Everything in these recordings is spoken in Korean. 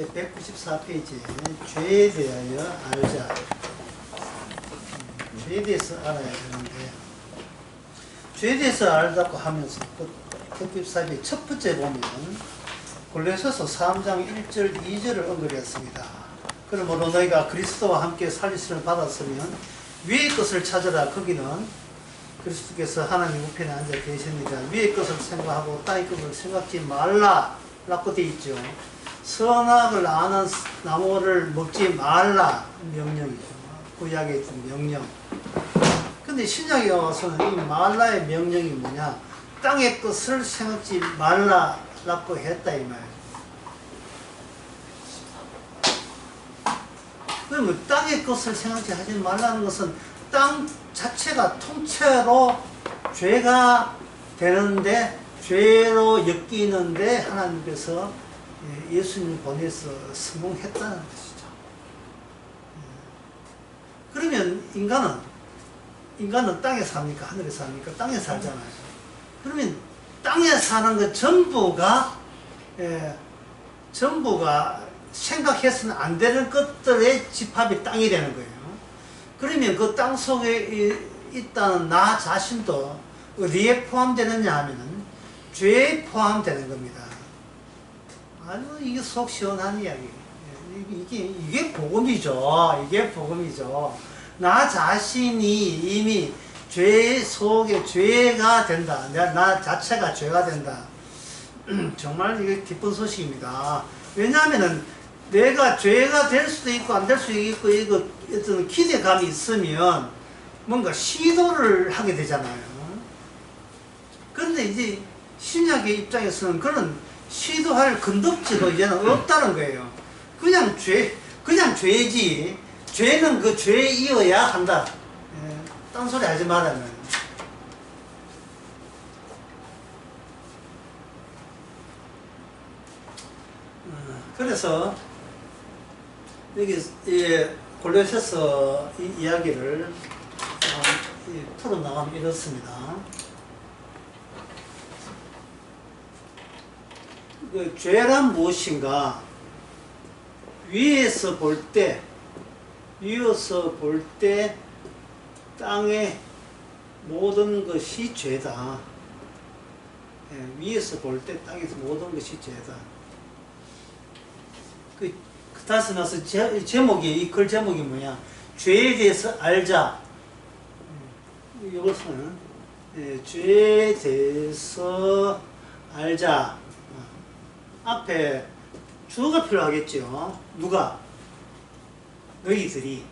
194페이지에 죄에 대하여 알자. 죄에 대해서 알아야 되는데, 죄에 대해서 알자고 하면서 그 첫 번째 보면 골로새서 3장 1절 2절을 언급했습니다. 그러므로 너희가 그리스도와 함께 살리심을 받았으면 위의 것을 찾으라. 거기는 그리스도께서 하나님 우편에 앉아 계십니다. 위의 것을 생각하고 땅의 것을 생각지 말라 라고 되어 있죠. 선악을 아는 나무를 먹지 말라 명령이죠. 구약에 있던 명령. 근데 신약에 와서는 이 말라의 명령이 뭐냐, 땅의 것을 생각지 말라 라고 했다 이 말이에요. 그러면 땅의 것을 생각지 하지 말라는 것은 땅 자체가 통째로 죄가 되는데, 죄로 엮이는데 하나님께서 예수님을 보내서 성공했다는 것이죠. 그러면 인간은 땅에 삽니까? 하늘에 삽니까? 땅에 살잖아요. 그러면 땅에 사는 것 전부가 생각해서는 안 되는 것들의 집합이 땅이 되는 거예요. 그러면 그 땅 속에 있다는 나 자신도 어디에 포함되느냐 하면은 죄에 포함되는 겁니다. 아주 이게 속 시원한 이야기. 이게 복음이죠. 이게 복음이죠. 나 자신이 이미 죄 속에 죄가 된다. 나 자체가 죄가 된다. 정말 이게 기쁜 소식입니다. 왜냐하면은 내가 죄가 될 수도 있고 안 될 수도 있고 이거 어떤 기대감이 있으면 뭔가 시도를 하게 되잖아요. 그런데 이제 신약의 입장에서는 그런 시도할 건덕지도 이제는 없다는 거예요. 그냥 죄지. 죄는 그 죄에 이어야 한다. 딴소리 하지 말라면. 그래서 여기 골로새서 이 이야기를 풀어나가면 이렇습니다. 그 죄란 무엇인가? 위에서 볼 때 땅의 모든 것이 죄다. 위에서 볼 때 땅에서 모든 것이 죄다. 다시 나서 이 글 제목이 뭐냐? 죄에 대해서 알자. 이것은 죄에 대해서 알자. 앞에 주어가 필요하겠죠. 누가? 너희들이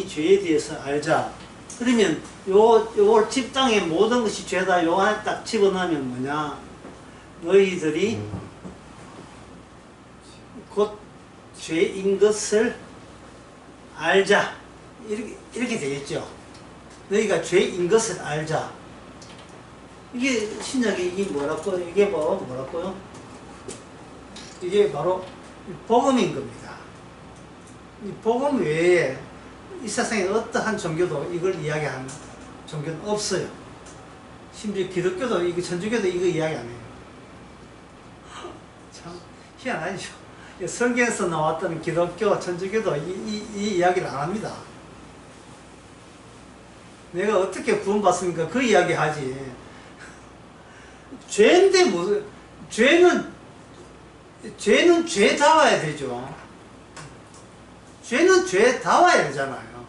죄에 대해서 알자. 그러면 요 집땅의 모든 것이 죄다. 요 안에 딱 집어넣으면 뭐냐? 너희들이 곧 죄인 것을 알자. 이렇게 되겠죠. 너희가 죄인 것을 알자. 이게 신약이 이게 뭐라고요? 이게 바로 복음인 겁니다. 이 복음 외에 이 세상에 어떠한 종교도 이걸 이야기하는 종교는 없어요. 심지어 기독교도, 천주교도 이거 이야기 안 해요. 참 희한하죠. 성경에서 나왔던 기독교, 천주교도 이 이야기를 안 합니다. 내가 어떻게 구원받습니까? 그 이야기 하지. 죄인데 무슨, 죄는 죄다워야 되죠. 죄는 죄다워야 되잖아요.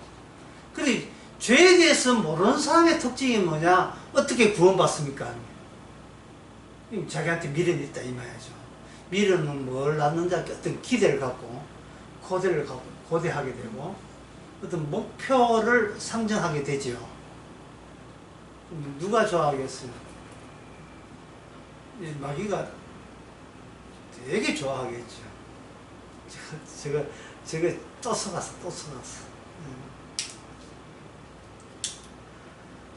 그리고 죄에 대해서 모르는 사람의 특징이 뭐냐? 어떻게 구원받습니까? 자기한테 미련이 있다 이 말이죠. 미련은 뭘 낳는지 어떤 기대를 갖고 고대하게 되고 어떤 목표를 상정하게 되죠. 누가 좋아하겠어요? 마귀가 되게 좋아하겠죠. 제가 또 속았어.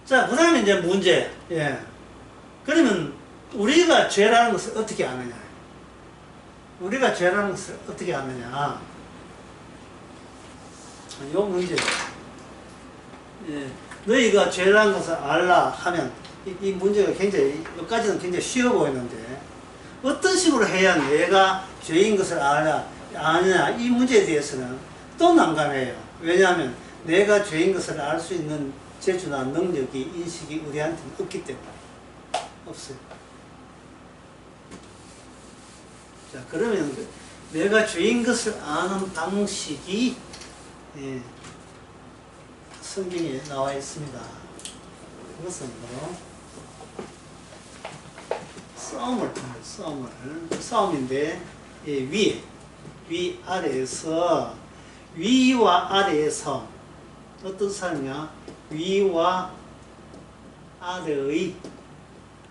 자, 그 다음에 이제 문제. 그러면 우리가 죄라는 것을 어떻게 아느냐? 요 문제. 너희가 죄라는 것을 알라 하면 이 문제가 여기까지는 굉장히 쉬워 보이는데 어떤 식으로 해야 내가 죄인 것을 아느냐, 이 문제에 대해서는 또 난감해요. 왜냐하면 내가 죄인 것을 알 수 있는 재주나 능력이, 인식이 우리한테는 없기 때문에. 없어요. 자, 그러면 내가 죄인 것을 아는 방식이, 예, 성경에 나와 있습니다. 그것은 뭐 싸움인데, 예, 위아래에서, 위와 아래에서 어떤 삶이냐, 위와 아래의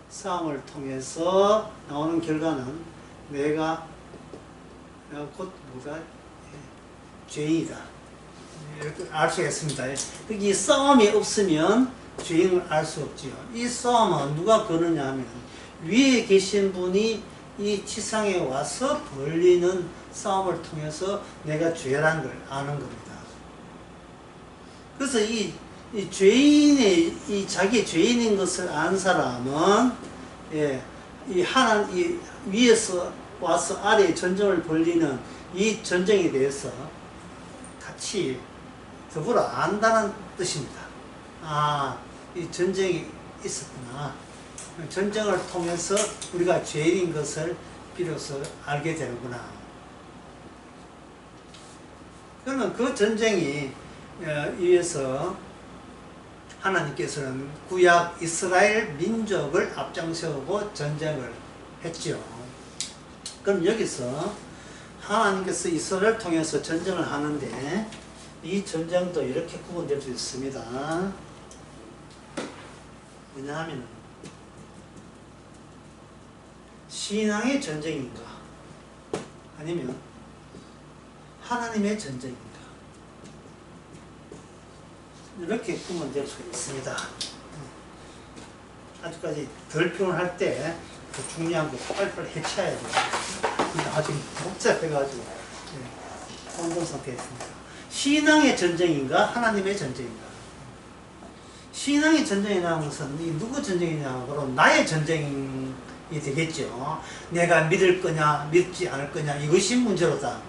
싸움을 통해서 나오는 결과는 내가 곧 뭐가 죄인이다, 이렇게 알 수가 있습니다. 이 싸움이 없으면 죄인을 알 수 없지요. 이 싸움은 누가 거느냐 하면 위에 계신 분이 이 지상에 와서 벌리는 싸움을 통해서 내가 죄라는 걸 아는 겁니다. 그래서 이 죄인의, 이 자기 죄인인 것을 안 사람은, 예, 이 위에서 와서 아래에 전쟁을 벌리는 이 전쟁에 대해서 같이 더불어 안다는 뜻입니다. 아, 이 전쟁이 있었구나. 전쟁을 통해서 우리가 죄인인 것을 비로소 알게 되는구나. 그러면 그 전쟁이 위해서 하나님께서는 구약 이스라엘 민족을 앞장세우고 전쟁을 했죠. 그럼 여기서 하나님께서 이스라엘을 통해서 전쟁을 하는데 이 전쟁도 이렇게 구분될 수 있습니다. 왜냐하면 신앙의 전쟁인가 아니면 하나님의 전쟁인가, 이렇게 구분될 수 있습니다. 아직까지 덜 표현할 때 그 중요한 거 빨리빨리 해쳐야 돼요. 근데 아직 복잡해가지고 혼돈 상태에 있습니다. 신앙의 전쟁인가 하나님의 전쟁인가. 신앙의 전쟁이라는 것은 누구 전쟁이냐, 바로 나의 전쟁이 되겠죠. 내가 믿을 거냐 믿지 않을 거냐, 이것이 문제로다.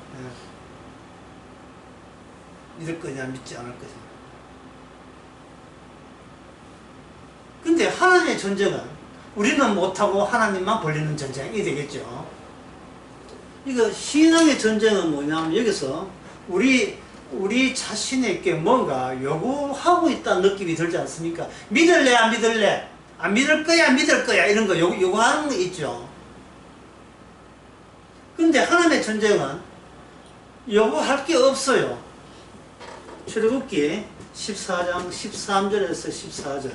믿을 거냐 믿지 않을 거냐. 근데 하나님의 전쟁은 우리는 못하고 하나님만 벌리는 전쟁이 되겠죠. 이거 신앙의 전쟁은 뭐냐면 여기서 우리 자신에게 뭔가 요구하고 있다는 느낌이 들지 않습니까? 믿을래 안 믿을래? 안 믿을 거야 믿을 거야, 이런 거 요구하는 거 있죠. 근데 하나님의 전쟁은 요구할 게 없어요. 출애굽기 14장 13절에서 14절.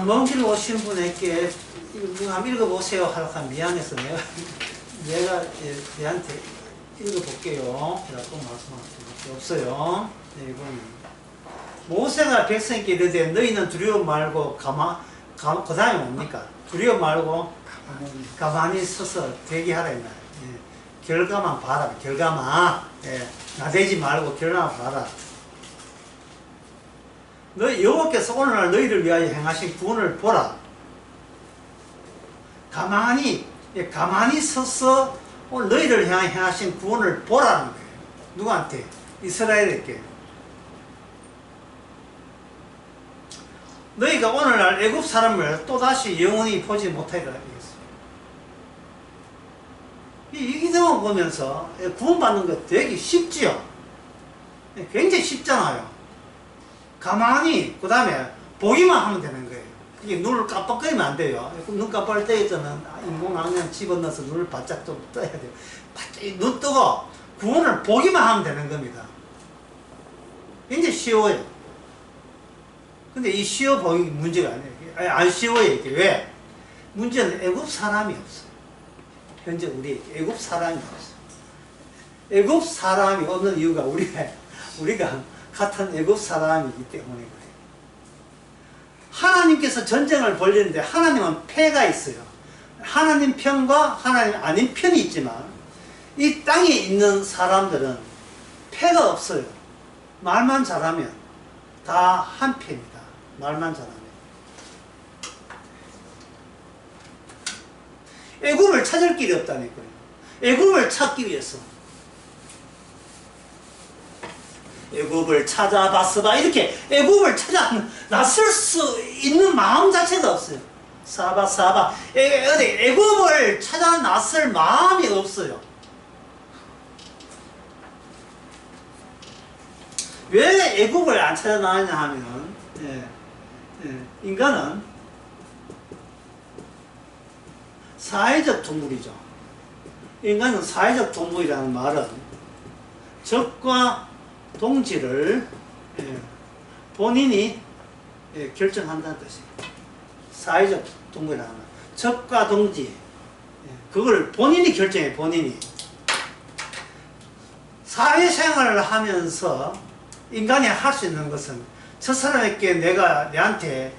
먼 길 오신 분에게 이거 한번 읽어보세요 하라고 미안해서 내가 얘한테 읽어볼게요. 라고 말씀할 수밖에 없어요. 네, 이거는 모세가 백성에게 이르되 너희는 두려워 말고 그 다음에 뭡니까? 두려워 말고 가만히 서서 대기하라. 예. 결과만 봐라. 결과만. 예. 나대지 말고 결과만 봐라. 여호와께서 오늘날 너희를 위하여 행하신 구원을 보라. 가만히 서서 오늘 너희를 향해 행하신 구원을 보라는 거예요. 누구한테? 이스라엘에게. 너희가 오늘날 애굽 사람을 또다시 영원히 보지 못하리라 얘기했어요. 이 기도만 보면서 구원받는 거 되게 쉽지요. 굉장히 쉽잖아요. 가만히 그 다음에 보기만 하면 되는 거예요. 이게 눈을 깜빡거리면 안 돼요. 눈 깜빡할 때에서는 인공광냥 집어넣어서 눈을 바짝 좀 떠야 돼요. 바짝 눈 뜨고 구원을 보기만 하면 되는 겁니다. 굉장히 쉬워요. 근데 이 쉬워 보이기 문제가 아니에요. 안 쉬워요. 이게 왜? 문제는 애굽 사람이 없어요. 현재 우리 애굽 사람이 없어요. 애굽 사람이 없는 이유가 우리가 같은 애굽 사람이기 때문에 그래요. 하나님께서 전쟁을 벌리는데 하나님은 패가 있어요. 하나님 편과 하나님 아닌 편이 있지만 이 땅에 있는 사람들은 패가 없어요. 말만 잘하면 다 한 편이다. 말만 잘하면. 애굽을 찾을 길이 없다니까요. 애굽을 찾기 위해서. 애굽을 찾아봤어봐. 이렇게 애굽을 찾아 나설 수 있는 마음 자체가 없어요. 사바. 애굽을 찾아 나설 마음이 없어요. 왜 애굽을 안 찾아 나왔냐 하면, 인간은 사회적 동물이죠. 인간은 사회적 동물이라는 말은 적과 동지를 본인이 결정한다는 뜻이에요. 사회적 동물이라는 말. 적과 동지, 그걸 본인이 결정해, 본인이. 사회생활을 하면서 인간이 할 수 있는 것은 저 사람에게 내한테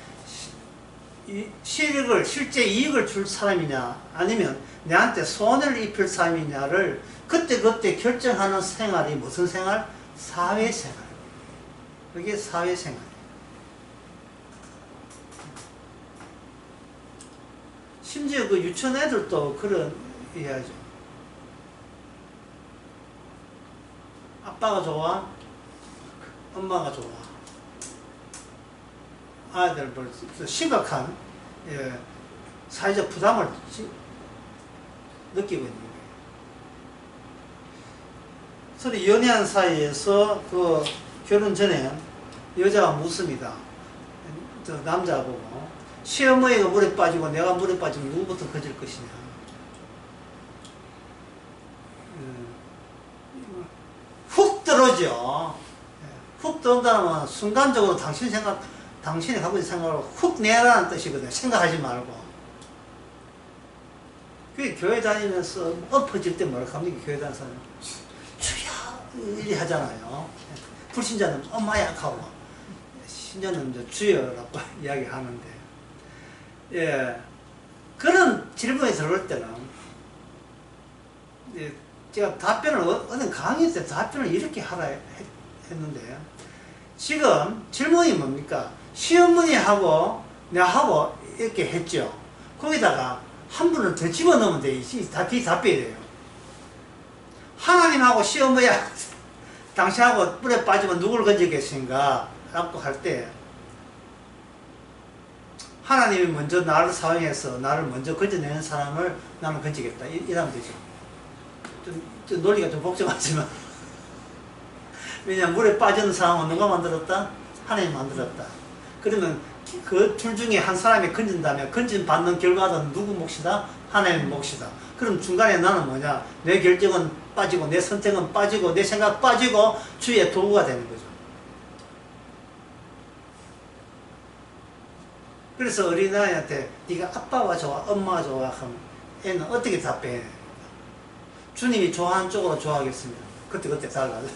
실제 이익을 줄 사람이냐, 아니면 내한테 손해를 입힐 사람이냐를 그때 결정하는 생활이 무슨 생활? 사회생활. 그게 사회생활이에요. 심지어 그 유치원 애들도 그런 이해하죠. 아빠가 좋아? 엄마가 좋아? 아이들 심각한 사회적 부담을 느끼고 있는 거예요. 서로 연애한 사이에서 그 결혼 전에 여자가 묻습니다. 저 남자 보고, 시어머니가 물에 빠지고 내가 물에 빠지면 누구부터 거질 것이냐. 훅 들어오죠. 훅 들어온다는 건 순간적으로 당신이 갖고 있는 생각을 훅 내라는 뜻이거든요. 생각하지 말고. 그 교회 다니면서 엎어질 때 뭐라고 합니까? 교회 다니는 사람. 주여! 이리 하잖아요. 불신자는 엄마야 하고, 신자는 이제 주여라고 이야기하는데, 그런 질문이 들어올 때는, 제가 답변을, 어느 강의 때 답변을 이렇게 하라 했는데, 지금 질문이 뭡니까? 시어머니하고 나하고 이렇게 했죠. 거기다가 한 분을 더 집어넣으면 돼. 답변이 돼요. 하나님하고 시어머니하고 당신하고 물에 빠지면 누구를 건지겠습니까? 라고 할 때, 하나님이 먼저 나를 사용해서 나를 먼저 건져내는 사람을 나는 건지겠다. 이러면 되죠. 좀 논리가 좀 복잡하지만. 왜냐하면 물에 빠지는 사람은 누가 만들었다? 하나님이 만들었다. 그러면 그 둘 중에 한 사람이 건진다면 건진 받는 결과는 누구 몫이다? 하나님 몫이다. 그럼 중간에 나는 뭐냐? 내 결정은 빠지고 내 선택은 빠지고 내 생각 빠지고 주의 도구가 되는 거죠. 그래서 어린아이한테 네가 아빠가 좋아, 엄마가 좋아 하면 애는 어떻게 답해? 주님이 좋아하는 쪽으로 좋아하겠습니다. 그때 달라져.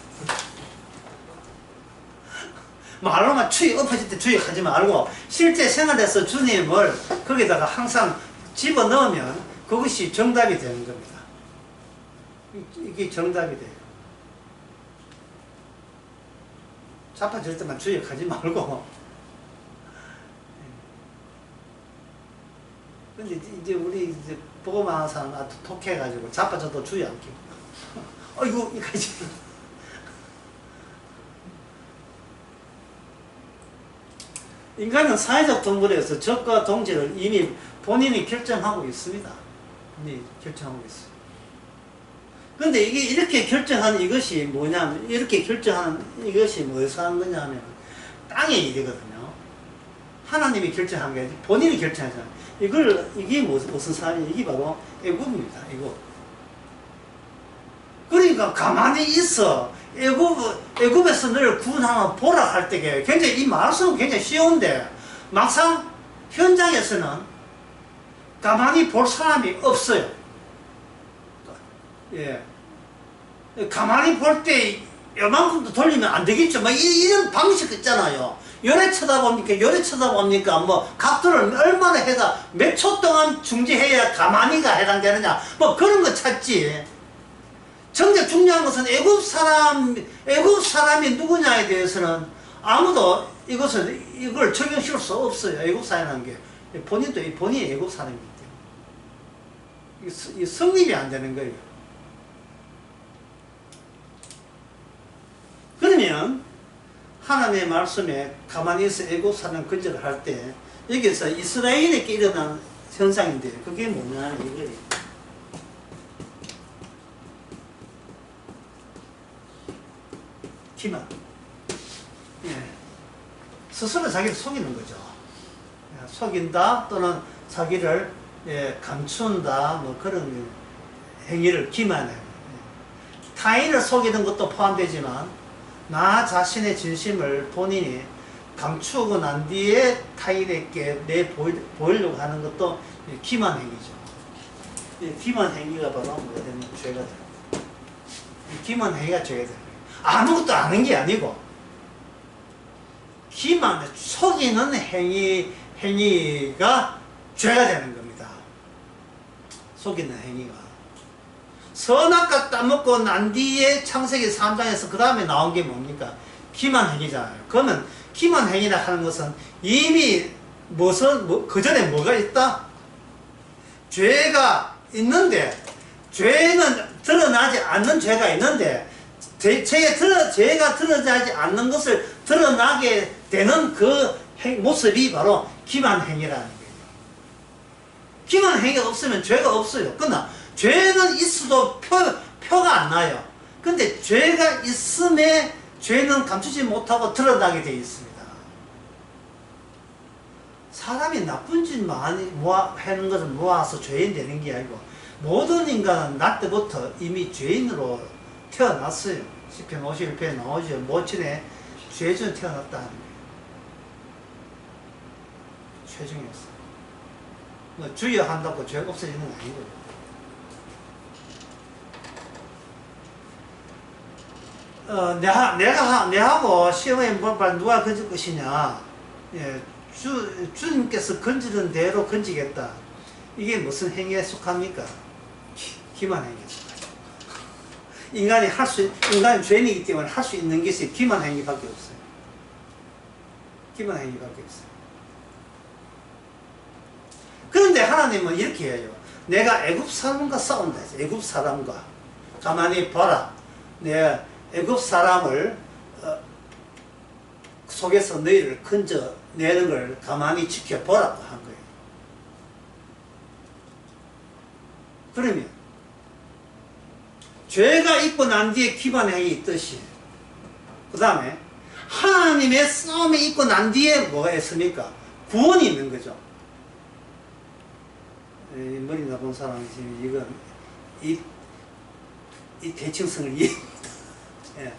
말로만 주의 엎어질 때 주의 하지 말고 실제 생활에서 주님을 거기다가 항상 집어넣으면 그것이 정답이 되는 겁니다. 이게 정답이 돼요. 자빠질 때만 주의 하지 말고. 근데 이제 우리 이제 보고만 하는 사람 아주 독해가지고 자빠져도 주의 안 끼고. 어이구, 이까지. 인간은 사회적 동물에서 적과 동지를 이미 본인이 결정하고 있습니다. 이미 결정하고 있어요. 근데 이게 이렇게 결정하는 이것이 뭐냐면, 이렇게 결정하는 이것이 뭐에서 하는 거냐면, 땅의 일이거든요. 하나님이 결정한 게 아니라 본인이 결정하잖아요. 이게 무슨 사람이, 이게 바로 애굽입니다. 애굽. 그러니까 가만히 있어. 애굽에서 너를 구원하면 보라 할 때 굉장히 이 말씀은 굉장히 쉬운데 막상 현장에서는 가만히 볼 사람이 없어요. 예. 가만히 볼 때 요만큼도 돌리면 안 되겠죠. 뭐 이런 방식 있잖아요. 요래 쳐다봅니까? 요래 쳐다봅니까? 뭐 각도를 얼마나 해서 몇 초 동안 중지해야 가만히가 해당되느냐? 뭐 그런 거 찾지. 정작 중요한 것은 애굽 사람이 누구냐에 대해서는 아무도 이걸 적용시킬 수 없어요. 애굽 사람이라는 게 본인이 애굽 사람이기 이 성립이 안 되는 거예요. 그러면 하나님의 말씀에 가만히 있어 애굽 사람 근절을 할 때 여기서 이스라엘에게 일어난 현상인데 그게 뭐냐 이거예요. 기만. 예. 스스로 자기를 속이는 거죠. 예. 속인다 또는 자기를 감춘다 뭐 그런 행위를 기만해. 예. 타인을 속이는 것도 포함되지만 나 자신의 진심을 본인이 감추고 난 뒤에 타인에게 보이려고 하는 것도 기만 행위죠. 이 기만 행위가 바로 뭐가 되는 죄가 돼요. 이 기만 행위가 죄가 돼요. 아무것도 아는 게 아니고 기만 속이는 행위가 죄가 되는 겁니다. 속이는 행위가. 선악과 따먹고 난 뒤에 창세기 3장에서 그 다음에 나온 게 뭡니까? 기만 행위잖아요. 그러면 기만 행위라 하는 것은 이미 그 전에 뭐가 있다? 죄가 있는데, 죄는 드러나지 않는 죄가 있는데, 죄가 드러나지 않는 것을 드러나게 되는 그 모습이 바로 기만 행위라는 거예요. 기만 행위가 없으면 죄가 없어요. 그러나 죄는 있어도 표가 안 나요. 근데 죄가 있음에 죄는 감추지 못하고 드러나게 되어 있습니다. 사람이 나쁜 짓 많이 하는 것을 모아서 죄인 되는 게 아니고 모든 인간은 날 때부터 이미 죄인으로 태어났어요. 시편 51편에 나오죠. 모친에 죄중 태어났다 하는 거예요. 죄중이었어요. 뭐 주여 한다고 죄가 없어지는 건 아니고요. 내하고 시험에 누가 건질 것이냐. 예, 주님께서 건지는 대로 건지겠다. 이게 무슨 행위에 속합니까? 기만 행위에 속하죠. 인간이 죄인이기 때문에 할 수 있는 것이 기만 행위밖에 없어요. 기만 행위밖에 없어요. 그런데 하나님은 이렇게 해요. 내가 애굽 사람과 싸운다 해서 애굽 사람과 가만히 봐라. 내가 애굽 사람을 속에서 너희를 건져내는 걸 가만히 지켜보라고 한 거예요. 그러면 죄가 있고 난 뒤에 기만 행위 있듯이 그 다음에 하나님의 싸움이 있고 난 뒤에 뭐가 있습니까? 구원이 있는 거죠. 머리 나쁜 사람이 지금 이 대칭성을 이해합니다. 예.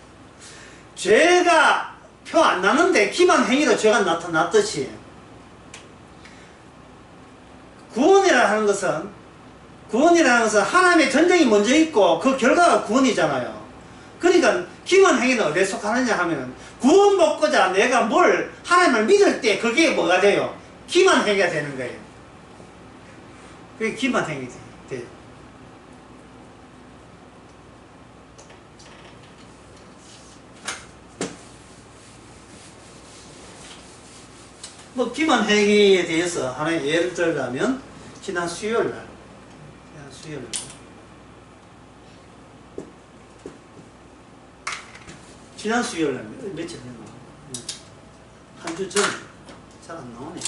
죄가 표 안 나는데 기만 행위로 죄가 나타났듯이 구원이라는 것은 하나님의 전쟁이 먼저 있고 그 결과가 구원이잖아요. 그러니까 기만 행위는 어디에 속하느냐 하면 구원 받고자 내가 하나님을 믿을 때 그게 뭐가 돼요? 기만 행위가 되는 거예요. 그게 기만 행위 돼요. 뭐 기만 행위에 대해서 하나의 예를 들자면 지난 수요일날 며칠 됐나? 한 주 전 잘 안 나오네.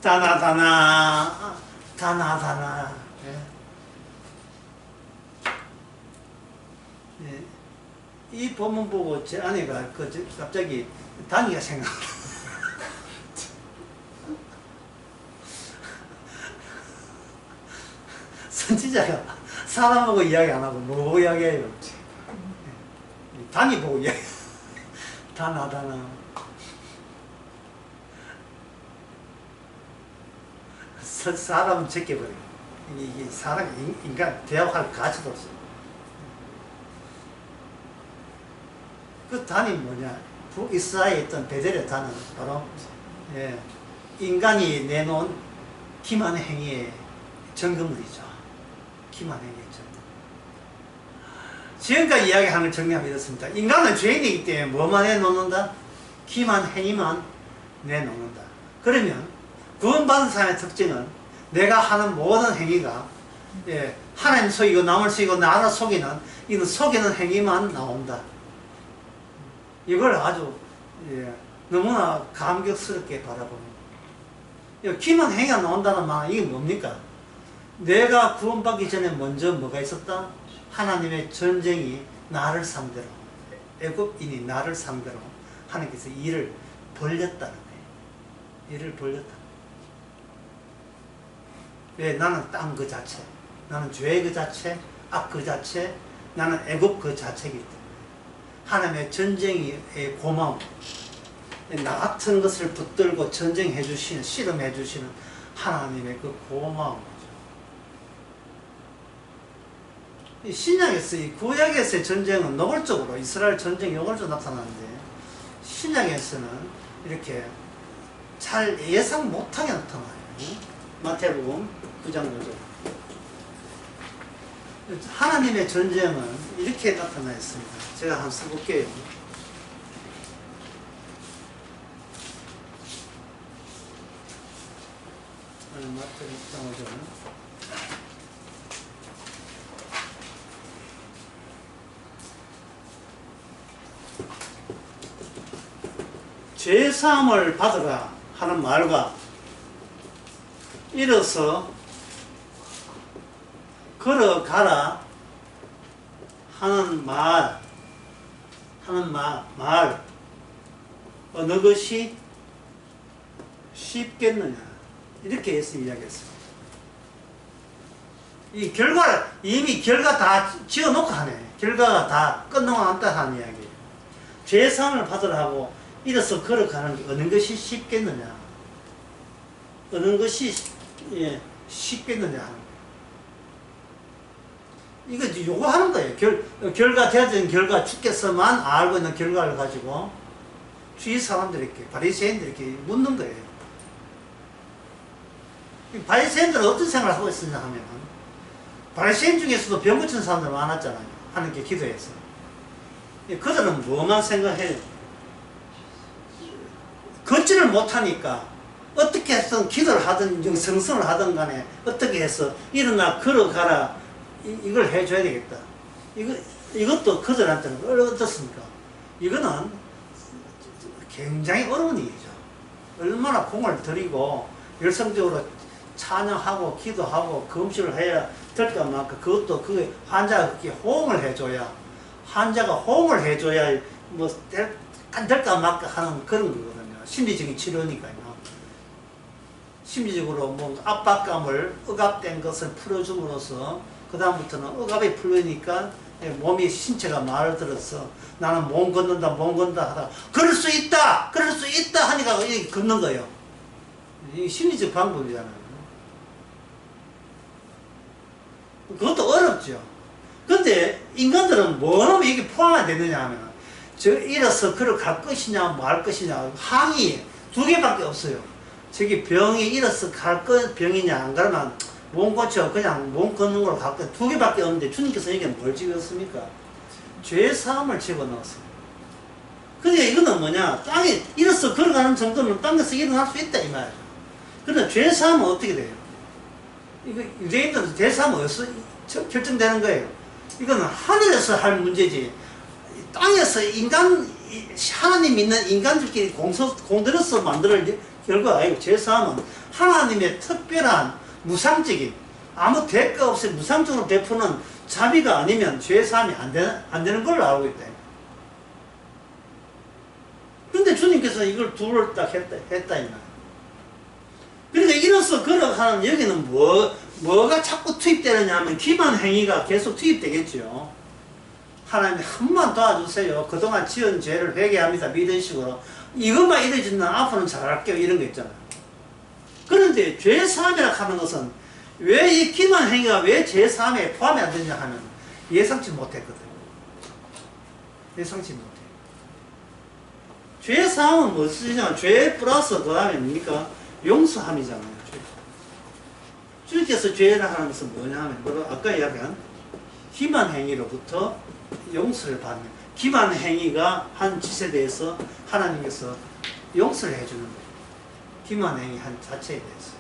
다나. 예. 이 본문 보고 제 아내가 갑자기 단이가 생각나. 선지자가 사람하고 이야기 안 하고 뭐 이야기해요? 단이 보고 이야기. 다나. 사람은 제껴버려요. 이게 사람, 인간, 대화할 가치도 없어요. 그 단이 뭐냐? 북이스라엘에 있던 베델의 단은 바로, 인간이 내놓은 기만 행위의 증거물이죠. 기만 행위의 증거. 지금까지 이야기하는 정리하면 이렇습니다. 인간은 죄인이기 때문에 뭐만 내놓는다? 기만 행위만 내놓는다. 그러면 구원받은 사람의 특징은 내가 하는 모든 행위가 예, 하나님 속이고 남을 속이고 나를 속이는 이런 속이는 행위만 나온다. 이걸 아주 예, 너무나 감격스럽게 바라봅니다. 기만 행위가 나온다는 말은 이게 뭡니까? 내가 구원받기 전에 먼저 뭐가 있었다? 하나님의 전쟁이 나를 상대로, 애굽인이 나를 상대로 하나님께서 일을 벌렸다는 거예요. 일을 벌렸다. 왜? 나는 땅 그 자체, 나는 죄 그 자체, 악 그 자체, 나는 애굽 그 자체이기 때문에 하나님의 전쟁의 고마움, 나 같은 것을 붙들고 전쟁해 주시는, 씨름해 주시는 하나님의 그 고마움. 이 신약에서, 이 구약에서의 전쟁은 노골적으로 이스라엘 전쟁이 노골적으로 나타나는데, 신약에서는 이렇게 잘 예상 못하게 나타나요. 마태복음 9장 5절. 하나님의 전쟁은 이렇게 나타나 있습니다. 제가 한번 써볼게요. 마태복음 9장 5절. 죄사함을 받으라 하는 말과 일어서 걸어가라 하는 말 어느 것이 쉽겠느냐, 이렇게 해서 이야기했습니다. 이 결과, 이미 결과 다 지어놓고 하네. 결과가 다 끝나고 난다 하는 이야기예요. 죄사함을 받으라 하고 일어서 걸어가는 게 어느 것이 쉽겠느냐, 어느 것이 예, 쉽겠느냐 하는 거예요. 이거 요구하는 거예요. 결과 되어진 결과 주께서만 알고 있는 결과를 가지고 주위 사람들에게, 바리새인들에게 묻는 거예요. 바리새인들은 어떤 생각을 하고 있었냐 하면, 바리새인 중에서도 병 고친 사람들 많았잖아요. 하나님께 기도해서. 그들은 뭐만 생각해요? 걷지를 못하니까 어떻게 해서 기도를 하든 성성을 하든 간에 어떻게 해서 일어나 걸어가라, 이걸 해줘야 되겠다. 이것도 그들한테는 어떻습니까? 이거는 굉장히 어려운 일이죠. 얼마나 공을 들이고 열성적으로 찬양하고 기도하고 금식을 해야 될까 말까. 그것도 그 환자가 그렇게 호응을 해줘야, 환자가 호응을 해줘야 뭐 될까 말까 하는 그런 거거든요. 심리적인 치료니까요. 심리적으로 뭐 압박감을, 억압된 것을 풀어줌으로써 그 다음부터는 억압이 풀리니까 몸이, 신체가 말을 들어서 나는 몸 걷는다 하다가 그럴 수 있다 하니까 걷는 거예요. 이 심리적 방법이잖아요. 그것도 어렵죠. 근데 인간들은 뭐라면 이게 포함이 되느냐 하면, 일어서 걸어갈 것이냐 말 것이냐 항의 두 개밖에 없어요. 저기 병이 일어서 갈 병이냐 안 가면 몸 고쳐 그냥 몸 걷는 걸로 갈 거 두 개밖에 없는데, 주님께서 여기에 뭘 집었습니까? 죄사함을 집어넣었어요. 그러니까 이거는 뭐냐, 땅에 일어서 걸어가는 정도는 땅에서 일어날 수 있다 이 말이죠. 그런데 죄사함은 어떻게 돼요? 이거 유대인들은 죄사함은 어디서 결정되는 거예요? 이거는 하늘에서 할 문제지, 땅에서 하나님 믿는 인간들끼리 공들여서 만들 결과가 아니고, 죄사함은 하나님의 특별한 무상적인, 아무 대가 없이 무상적으로 베푸는 자비가 아니면 죄사함이 안 되는 걸로 알고 있다. 그런데 주님께서 이걸 둘을 딱 했다 이 말. 그러니까 이로써 걸어가는 여기는 뭐가 자꾸 투입되느냐 하면 기만 행위가 계속 투입되겠죠. 하나님 한 번 도와주세요. 그동안 지은 죄를 회개합니다. 이런 식으로. 이것만 이루어진다면 앞으로는 잘할게요. 이런 거 있잖아요. 그런데 죄사함이라 하는 것은 왜 이 기만 행위가 왜 죄사함에 포함이 안 되냐 하면 예상치 못했거든요. 예상치 못해요. 죄사함은 무엇이냐? 죄 플러스 그 다음에 뭡니까? 용서함이잖아요. 주님께서 죄를 하는 것은 뭐냐 하면, 아까 이야기한 기만 행위로부터 용서를 받는, 기만 행위가 한 짓에 대해서 하나님께서 용서를 해주는 거예요. 기만 행위 한 자체에 대해서.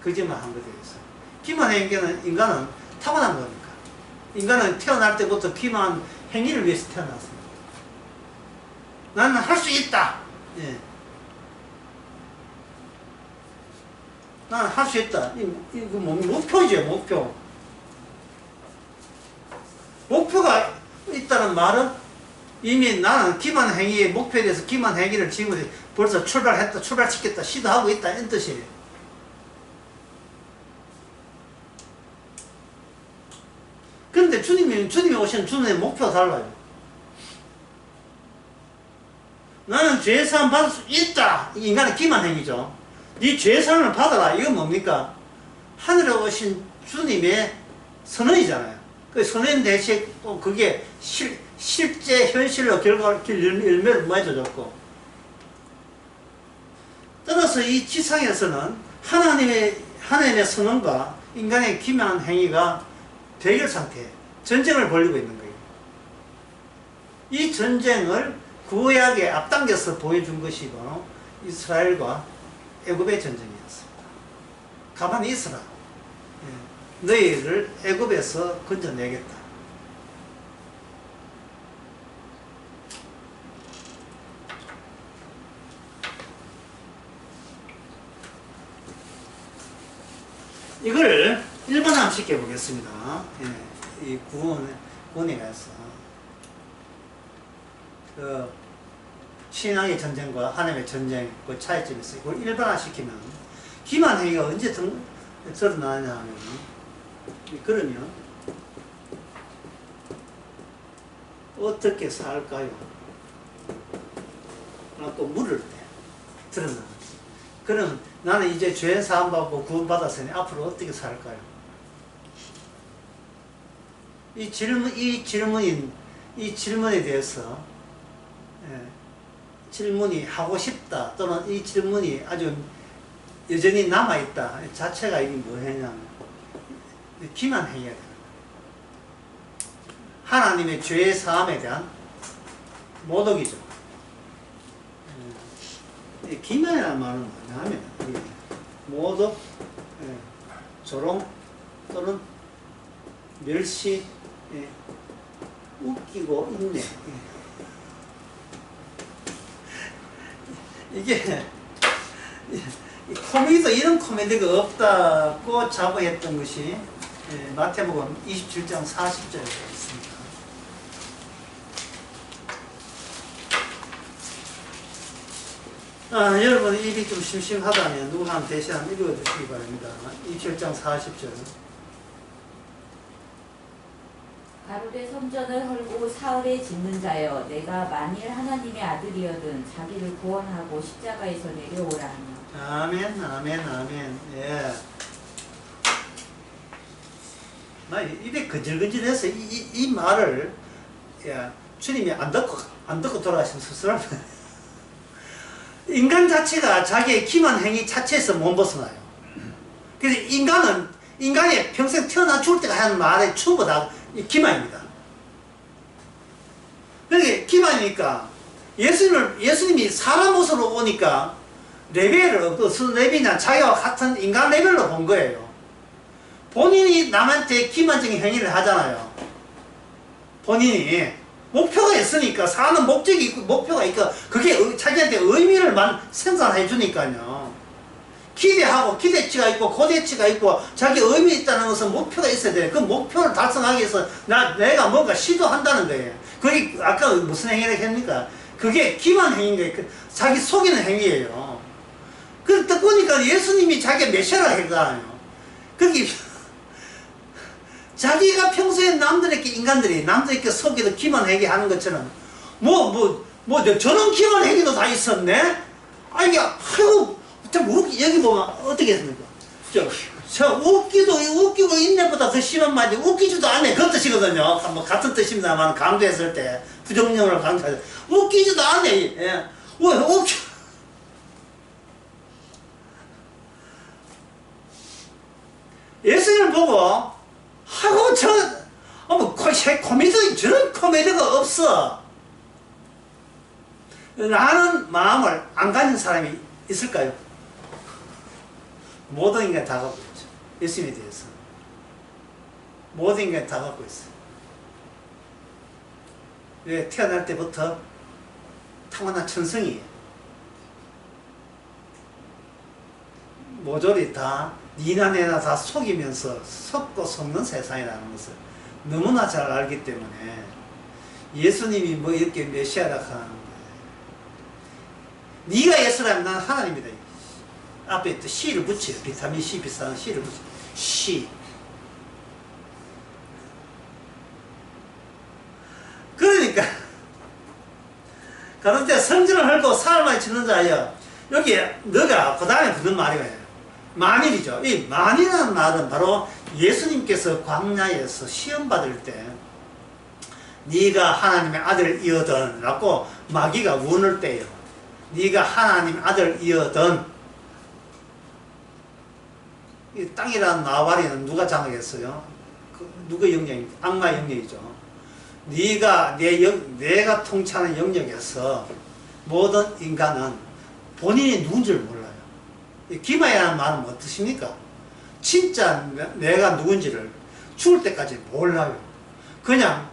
거짓말 한 것에 대해서. 기만 행위는 인간은 타고난 거니까. 인간은 태어날 때부터 기만 행위를 위해서 태어났습니다. 나는 할 수 있다. 예. 나는 할 수 있다. 이거 목표죠, 목표. 목표가 있다는 말은 이미 나는 기만 행위의 목표에 대해서 기만 행위를 지금 벌써 출발했다, 출발시켰다, 시도하고 있다, 이런 뜻이에요. 그런데 주님이 오신 주님의 목표가 달라요. 나는 죄사함 받을 수 있다. 인간의 기만 행위죠. 네 죄사함을 받아라. 이건 뭡니까? 하늘에 오신 주님의 선언이잖아요. 그 선언 대신 또 그게 실제 현실로 열매를 맺어줬고, 따라서 이 지상에서는 하나님의 선언과 인간의 기만 행위가 대결 상태에 전쟁을 벌이고 있는 거예요. 이 전쟁을 구약에 앞당겨서 보여준 것이 바로 이스라엘과 애굽의 전쟁이었습니다. 가만히 있어라. 너희를 애굽에서 건져내겠다. 이걸 일반화시켜 보겠습니다. 이 구원에 가서 그 신앙의 전쟁과 하나님의 전쟁 그 차이점이 있어요. 이걸 일반화시키면 기만 행위가 언제 드러나냐 하면, 그러면 어떻게 살까요? 또 물을 때 드러나는. 그럼 나는 이제 죄 사함 받고 구원 받았으니 앞으로 어떻게 살까요? 이 질문에 대해서 질문이 하고 싶다, 또는 이 질문이 아주 여전히 남아있다 자체가 이게 뭐냐면 기만 행위가 되는 거예요. 하나님의 죄 사함에 대한 모독이죠. 기만이라는 말은 뭐냐면 모독, 조롱 또는 멸시, 웃기고 인내. 이게 코미디도 이런 코미디가 없다고 자부했던 것이 마태복음 27장 40절에 있습니다. 여러분 입이 좀 심심하다면 누구 한 대신 읽어주시기 바랍니다. 27장 40절. 가룟의 성전을 헐고 사흘에 짓는 자여, 내가 만일 하나님의 아들이여든 자기를 구원하고 십자가에서 내려오라 하며. 아멘, 아멘, 아멘. 예. 나 입에 근질근질해서 이 말을, 야, 주님이 안 듣고 돌아가시면 씁쓸합니다. 인간 자체가 자기의 기만 행위 자체에서 못 벗어나요. 그래서 인간이 평생 태어나 죽을 때가 하는 말에 전부 다 기만입니다. 그러니까 기만이니까 예수님이 사람 모습으로 오니까 레벨을, 레벨이나 자기와 같은 인간 레벨로 본 거예요. 본인이 남한테 기만적인 행위를 하잖아요. 본인이 목표가 있으니까, 사는 목적이 있고 목표가 있고, 그게 자기한테 의미를 생산해 주니까요. 기대하고 기대치가 있고 고대치가 있고 자기 의미 있다는 것은 목표가 있어야 돼요. 그 목표를 달성하기 위해서 내가 뭔가 시도한다는 거예요. 그게 아까 무슨 행위를 했습니까? 그게 기만 행위인 거예요. 자기 속이는 행위예요. 그러다 보니까 예수님이 자기 메시아라 했잖아요. 그게 자기가 평소에 남들에게 속이도 기만 행위 하는 것처럼 저런 기만 행위도 다 있었네? 아이고 여기 보면 어떻게 했습니까? 웃기고 인내보다 더 심한 말이 웃기지도 않네. 그 뜻이거든요. 뭐 같은 뜻입니다만 강조했을 때 부정령을 강조해서 웃기지도 않네. 예. 예수님을 보고 하고 코미디 저런 코미디가 없어. 라는 마음을 안 가진 사람이 있을까요? 모든 인간이 다 갖고 있죠. 예수님에 대해서. 모든 인간이 다 갖고 있어요. 왜? 태어날 때부터 타고난 천성이에요. 모조리 다 니나 내나 다 속이면서 속고 속는 세상이라는 것을 너무나 잘 알기 때문에 예수님이 뭐 이렇게 메시아라 하는 거예요. 네가 예수라면 난 하나님이다. 앞에 또 C를 붙여요. 비타민 C 비싼 C를 붙여요. C. 그러니까 가로되 성질을 헐고 사흘만에 치는 자여, 여기 너가 그 다음에 붙는 말이 뭐예요? 만일이죠. 이 만이라는 말은 바로 예수님께서 광야에서 시험 받을 때 네가 하나님의 아들이거든 라고 마귀가 운을 떼요. 네가 하나님 아들이거든. 이 땅이라는 나와리는 누가 장악했어요? 누가 영역입니까? 악마 영역이죠. 네가 내가 통치하는 영역에서 모든 인간은 본인이 누군지를 몰라요. 기마이라는 말은 뭐 뜻입니까? 진짜 내가 누군지를 죽을 때까지 몰라요. 그냥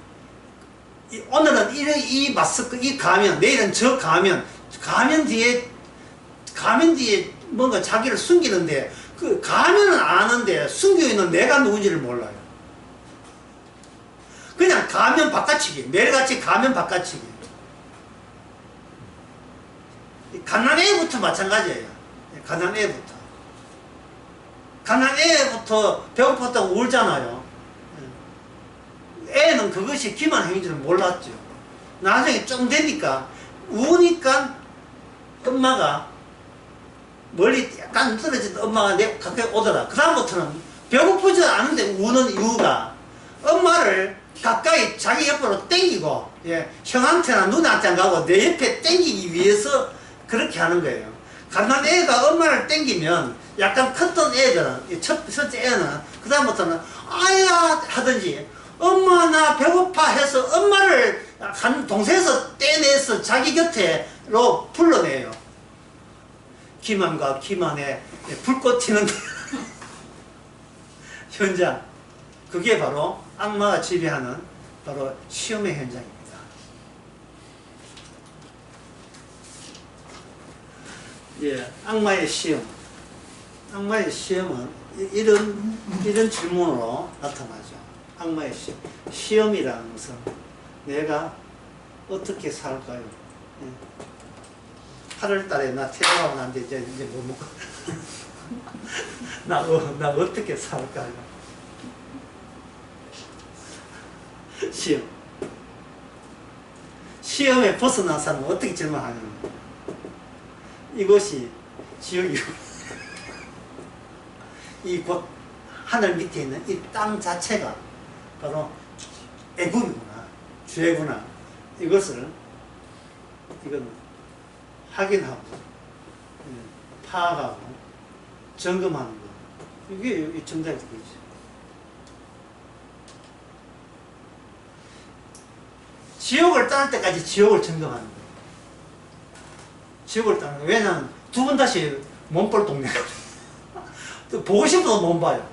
오늘은 이 마스크, 이 가면, 내일은 저 가면 뒤에 뭔가 자기를 숨기는데 그 가면은 아는데 숨겨 있는 내가 누군지를 몰라요. 그냥 가면 바깥치기, 매일같이 가면 바깥치기. 갓난애부터 마찬가지예요. 갓난애부터. 갓난애부터 배고팠다고 울잖아요. 애는 그것이 기만 행위인 줄 몰랐죠. 나중에 좀 되니까 우니까 엄마가 멀리 약간 떨어진 엄마가 내 가까이 오더라. 그 다음부터는 배고프지 않은데 우는 이유가 엄마를 가까이 자기 옆으로 땡기고, 예, 형한테나 누나한테 안 가고 내 옆에 땡기기 위해서 그렇게 하는 거예요. 갓난 애가 엄마를 땡기면 약간 컸던 애들은, 첫째 애는 그 다음부터는 아야 하든지 엄마 나 배고파 해서 엄마를 한 동생에서 떼내서 자기 곁에로 불러내요. 기만과 기만에 불꽃 튀는 현장. 그게 바로 악마가 지배하는 바로 시험의 현장입니다. 예, 악마의 시험. 악마의 시험은 이런 질문으로 나타나죠. 악마의 시험. 시험이라는 것은 내가 어떻게 살까요? 예. 8월 달에 나 퇴직하고 난데 이제 뭐 먹고 나 어떻게 살까요? 시험. 시험에 벗어난 사람은 어떻게 질문하냐면 이것이 지옥이고 이 곧 하늘 밑에 있는 이 땅 자체가 바로 애굽이구나, 죄구나. 이것을 이건 확인하고 파악하고 점검하는 거. 이게 정답이 되죠. 지옥을 떠날 때까지 지옥을 점검하는 거예요. 지옥을 떠나는 거예요. 왜냐하면 두 번 다시 몸볼 동네거든요. 또 보고 싶어도 못 봐요.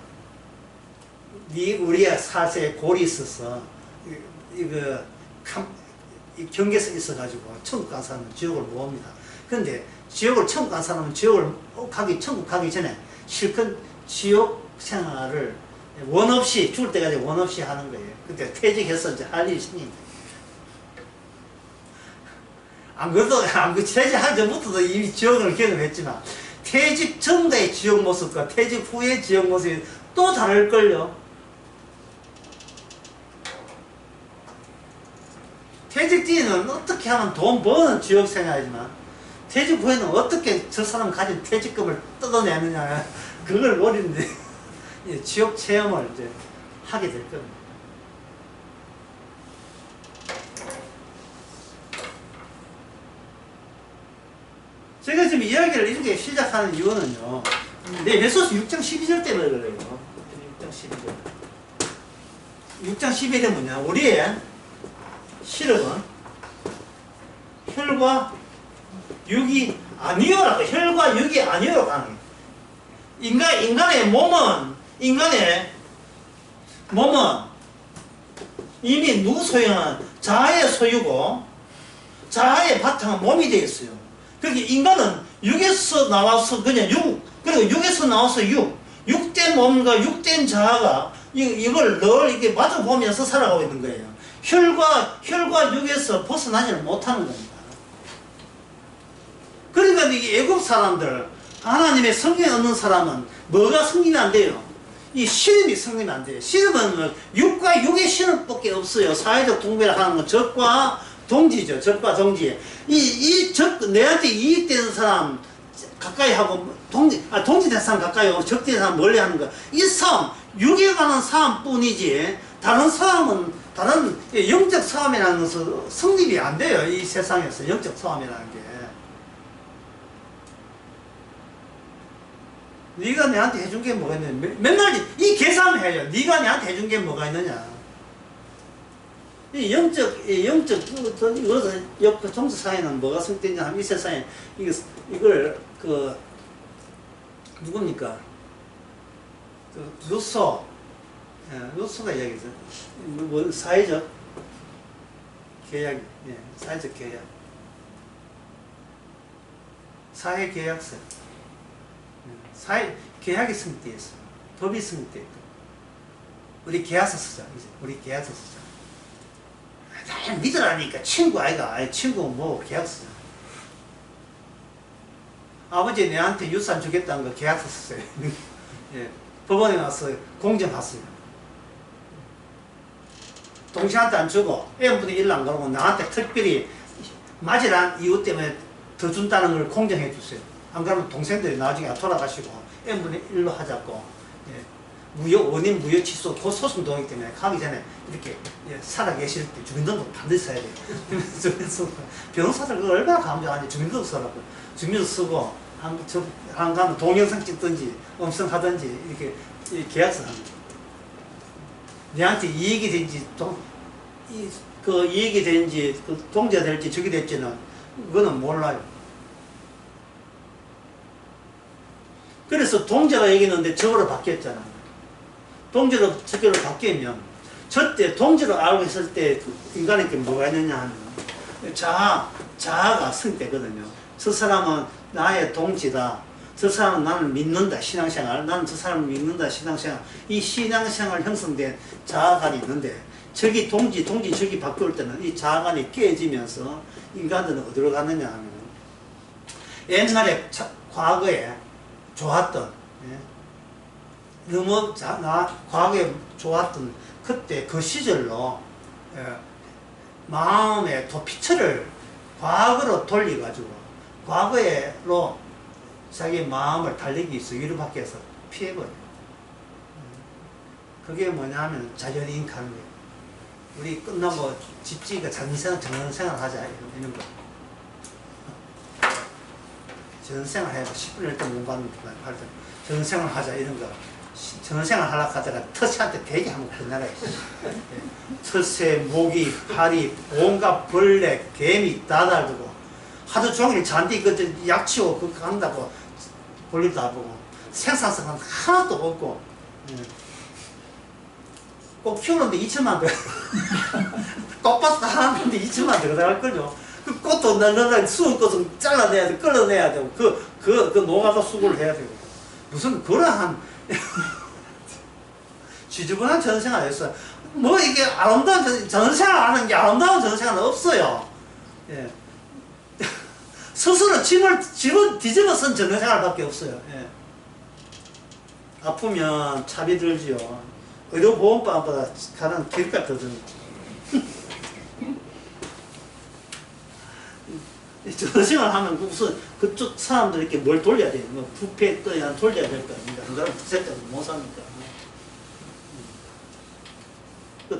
우리가 사세에 골이 있어서 이 경계선이 있어가지고 천국 간 사람은 지옥을 못 옵니다. 그런데 천국 간 사람은 천국 가기 전에 실컷 지옥 생활을 원 없이 죽을 때까지 원 없이 하는 거예요. 그때 퇴직해서 이제 할 일이 생깁니다. 안 그래도 퇴직하기 전부터도 이미 지옥을 경험했지만 퇴직 전의 지옥 모습과 퇴직 후의 지옥 모습이 또 다를걸요. 퇴직 뒤에는 어떻게 하면 돈 버는 지옥 생활이지만 퇴직 후에는 어떻게 저 사람 가진 퇴직금을 뜯어내느냐 그걸 노리는데 지옥 체험을 이제 하게 될 겁니다. 제가 지금 이야기를 이렇게 시작하는 이유는요. 에베소서 6장 12절 때문에 그래요. 6장 12절. 6장 12절은 뭐냐? 우리의 실력은 혈과 육이 아니요라고, 혈과 육이 아니요라고 하는 거예요. 인간의 몸은 이미 누구 소유는 자아의 소유고, 자아의 바탕은 몸이 되어 있어요. 그렇게 인간은 육에서 나와서 그냥 그리고 육에서 나와서 육된 몸과 육된 자아가 이걸 늘 이렇게 마주 보면서 살아가고 있는 거예요. 혈과 육에서 벗어나지를 못하는 겁니다. 그러니까 이 애국 사람들, 하나님의 성령 얻는 사람은 뭐가 승인이 안 돼요? 이 신음이 승인이 안 돼요. 신음은 육과 육의 신음밖에 없어요. 사회적 동배를 하는 건 적과 동지죠. 적과 동지. 내한테 이익되는 사람 가까이 하고, 동지된 사람 가까이 하고, 적된 사람 멀리 하는 거. 이 싸움, 육에 관한 싸움 뿐이지, 다른 싸움은, 다른 영적 싸움이라는 것은 성립이 안 돼요. 이 세상에서 영적 싸움이라는 게. 네가 내한테 해준 게 뭐가 있느냐. 맨날 이 계산을 해요. 네가 내한테 해준 게 뭐가 있느냐. 이 영적, 종교 사회는 뭐가 성립되냐 하면 이 세상에, 이걸, 누굽니까? 루소가 이야기했어. 사회적 계약, 사회적 계약. 사회계약서. 계약이 성립되어 있어. 법이 성립되어 있고. 우리 계약서 쓰자. 이제 우리 계약서 쓰자. 다 믿으라니까. 친구 아이가. 친구 뭐 계약서 쓰자. 아버지 내한테 유산 주겠다는 거 계약서 썼어요. 예. 법원에 가서 공정했어요. 동생한테 안 주고 M분의 1을 안 걸고 나한테 특별히 맞이란 이유 때문에 더 준다는 걸 공정해 주세요. 안 그러면 동생들이 나중에 돌아가시고 N분의 1로 하자고, 원인 무효 취소 그 소송 동의 때문에 가기 전에 이렇게 살아 계실 때 주민등록 반드시 써야 돼요. 변호사들 그거 얼마나 감정하는지 주민등록 써라고. 주민등록 쓰고 한 가면 동영상 찍든지 음성 하든지 이렇게 계약서 하는 거예요. 내한테 이익이 된지 이익이 된지 동지가 될지 적이 될지는 그거는 몰라요. 그래서 동자가 얘기했는데 적으로 바뀌었잖아요. 동자로 적으로 바뀌면 저때 동자로 알고 있을 때 인간에게 뭐가 있느냐 하면 자아가 성되거든요. 저 사람은 나의 동지다. 저 사람은 나는 믿는다. 신앙생활. 나는 저 사람을 믿는다. 신앙생활. 이 신앙생활 형성된 자아관이 있는데 저기 동지 저기 바꿀 때는 이 자아관이 깨지면서 인간들은 어디로 가느냐 하면 옛날에 과거에 좋았던, 너무 과거에 좋았던 그때 그 시절로 마음의 도피처를 과거로 돌려가지고 과거로 자기 마음을 달리기 위해서 위로 밖에서 피해버려요. 그게 뭐냐면 자연인 가는 거예요. 우리 끝나고 집지가 정년생활 하자 이런 거. 전생활 해봐. 10분을 일단 공부하는 할 때, 전생활 하자, 이런 거. 전생활 하려고 하다가 터치한테 되게 한번 끝나라요. 터세, 모기, 파리, 온갖 벌레, 개미 다 달고, 하루 종일 잔디 약 치고 그거 한다고 볼일도 다 보고, 생산성은 하나도 없고, 꼭 키우는데 2천만 더, 꽃밭도 하는데 2천만 더 들어갈걸요. 그 꽃도 널널하게 수은 꽃은 잘라내야 돼, 끌어내야 되고, 그 노가다 수고를 해야 되고. 무슨 그러한, 지저분한 전생활 했어요. 뭐 이게 아름다운 전생활 하는 게 아름다운 전생활은 없어요. 예. 스스로 짐을 뒤집어 쓴 전생활밖에 없어요. 예. 아프면 차비 들지요. 의료보험법보다 가는 길값 더 드는 전생활 하면 무슨 그쪽 사람들 이렇게 뭘 돌려야 돼요. 뭐 부패 떠야 돌려야 될 거 아닙니까? 안 그러면 부채도 못 사니까.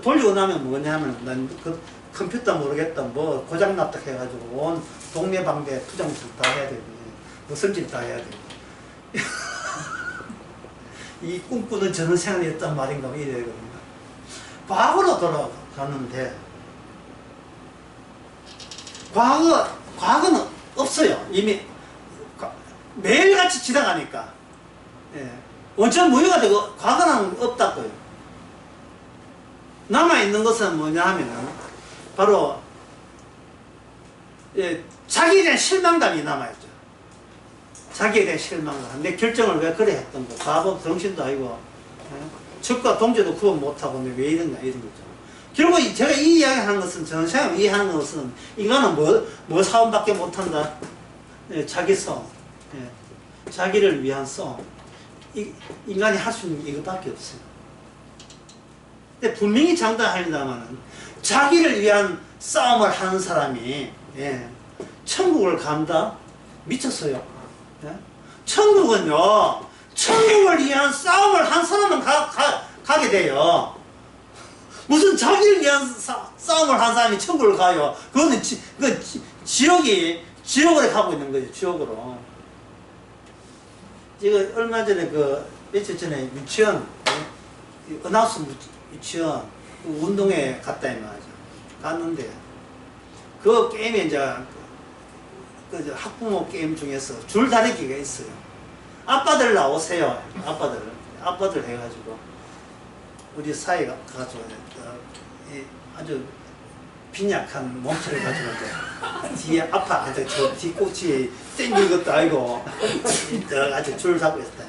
돌리고 나면 뭐냐 하면 난 그 컴퓨터 모르겠다 뭐 고장났다 해가지고 온 동네방네 투정술 다 해야 되고 뭐 승질 다 해야 되고 이 꿈꾸는 전생활이었단 말인가 뭐 이래야 되거든요. 과거로 돌아가는데 과거는 없어요. 이미 매일같이 지나가니까. 예. 원천 무효가 되고 과거는 없다고요. 남아있는 것은 뭐냐 하면은 바로 예, 자기에 대한 실망감이 남아있죠. 자기에 대한 실망감. 내 결정을 왜 그래 했던 거. 바보 정신도 아니고 적과 동조도 구분 못하고 왜 이런가 이런 거죠. 결국 제가 이 이야기 하는 것은 전생을 이해하는 것은 인간은 뭐 싸움밖에 못한다. 예, 자기 싸움. 예, 자기를 위한 싸움. 인간이 할 수 있는 이것밖에 없어요. 근데 분명히 장담합니다만은 자기를 위한 싸움을 하는 사람이 예, 천국을 간다? 미쳤어요. 예? 천국은요, 천국을 위한 싸움을 한 사람은 가게 돼요. 무슨 자기를 위한 싸움을 한 사람이 천국을 가요. 그거는 지옥으로 가고 있는 거죠. 지옥으로. 제가 얼마 전에 며칠 전에 유치원, 은하수 유치원 운동회 갔다 이 말이죠. 갔는데 그 게임에 이제 학부모 게임 중에서 줄다리기가 있어요. 아빠들 나오세요. 아빠들 해가지고 우리 사이가 가지고 아주 빈약한 몸체를 가지고 뒤에 아파한테 저 뒤꿈치 땡기는 것도 아니고 아주 줄 잡고 있었다.